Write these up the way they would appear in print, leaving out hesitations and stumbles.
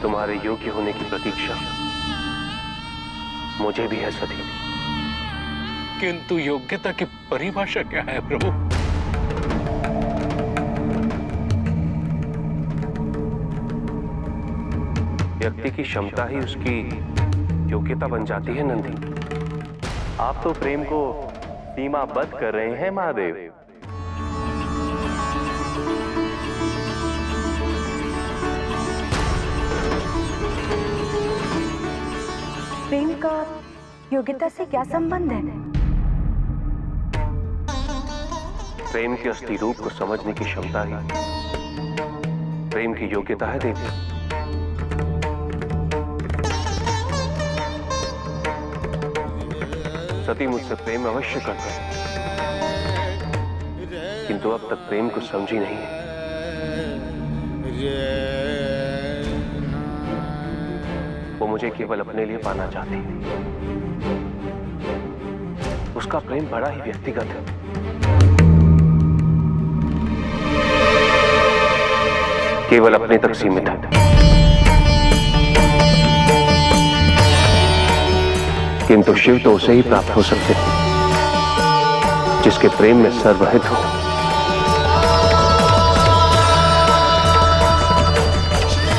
तुम्हारे योग्य होने की प्रतीक्षा मुझे भी है सती। किंतु योग्यता की परिभाषा क्या है प्रभु? व्यक्ति की क्षमता ही उसकी योग्यता बन जाती है नंदी। आप तो प्रेम को सीमाबद्ध कर रहे हैं महादेव। प्रेम का योग्यता से क्या संबंध है? प्रेम के असली रूप को समझने की क्षमता ही प्रेम की योग्यता है देवी। सती मुझसे प्रेम अवश्य करता है, किंतु अब तक प्रेम को समझी नहीं है। वो मुझे केवल अपने लिए पाना चाहती है। उसका प्रेम बड़ा ही व्यक्तिगत है। केवल अपने तक सीमित है। किंतु शिव तो उसे ही प्राप्त हो सकते हैं जिसके प्रेम में सर्वहित हो,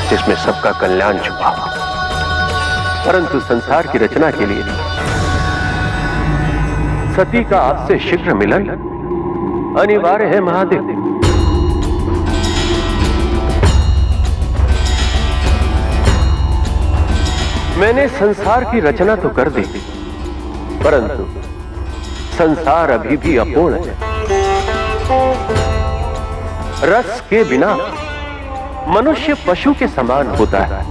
जिसमें सबका कल्याण छुपा हो। परंतु संसार की रचना के लिए सती का आपसे शीघ्र मिलन अनिवार्य है महादेव। मैंने संसार की रचना तो कर दी, परंतु संसार अभी भी अपूर्ण है। रस के बिना मनुष्य पशु के समान होता है।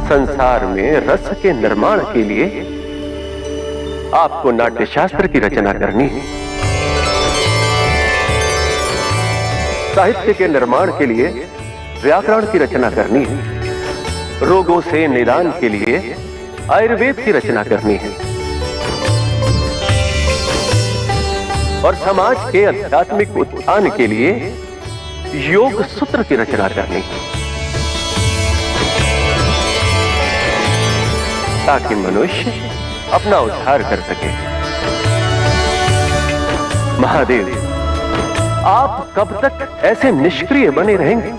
संसार में रस के निर्माण के लिए आपको नाट्यशास्त्र की रचना करनी है। साहित्य के निर्माण के लिए व्याकरण की रचना करनी है। रोगों से निदान के लिए आयुर्वेद की रचना करनी है और समाज के आध्यात्मिक उत्थान के लिए योग सूत्र की रचना करनी है, ताकि मनुष्य अपना उद्धार कर सके। महादेव, आप कब तक ऐसे निष्क्रिय बने रहेंगे?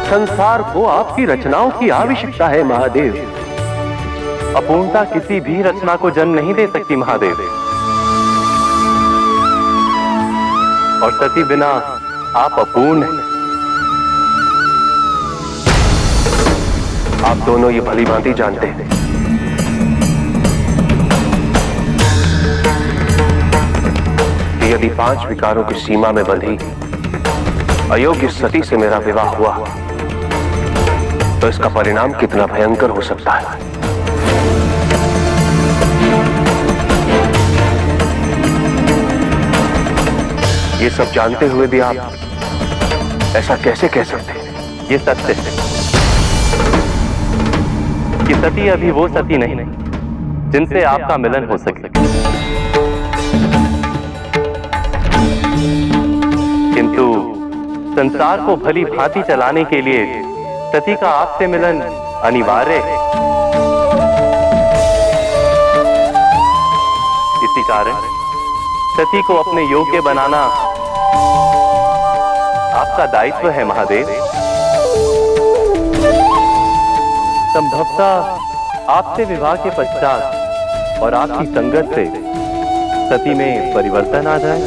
संसार को आपकी रचनाओं की आवश्यकता है महादेव। अपूर्णता किसी भी रचना को जन्म नहीं दे सकती महादेव, और सती बिना आप अपूर्ण हैं। आप दोनों ये भली भांति जानते हैं कि यदि 5 विकारों की सीमा में बंधी अयोग्य सती से मेरा विवाह हुआ तो इसका परिणाम कितना भयंकर हो सकता है। ये सब जानते हुए भी आप ऐसा कैसे कह सकते हैं? ये सत्य है कि सती अभी वो सती नहीं जिनसे आपका मिलन हो सके, किंतु संसार को भली भांति चलाने के लिए सती का आपसे मिलन अनिवार्य है। इसी कारण सती को अपने योग्य बनाना आपका दायित्व है महादेव। संभवतः आपसे विवाह के पश्चात और आपकी संगत से सती में परिवर्तन आ जाए।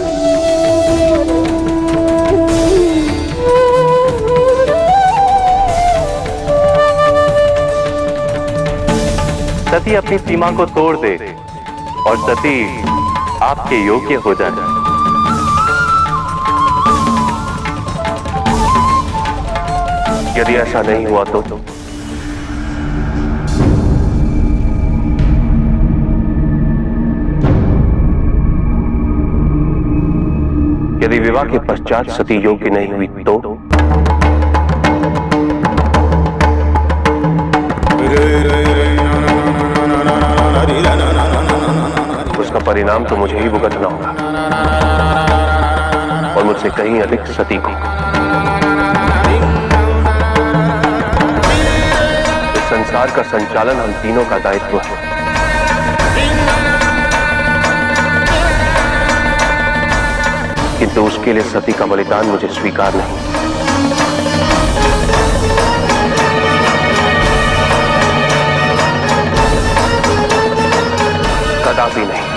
सती अपनी सीमा को तोड़ दे और सती आपके योग्य हो जाए। यदि ऐसा नहीं हुआ तो यदि विवाह के पश्चात सती योग्य नहीं हुई तो उसका परिणाम तो मुझे ही भुगतना होगा, और मुझसे कहीं अधिक सती को। इस संसार का संचालन हम तीनों का दायित्व है, किंतु उसके लिए सती का बलिदान मुझे स्वीकार नहीं। कदापि नहीं।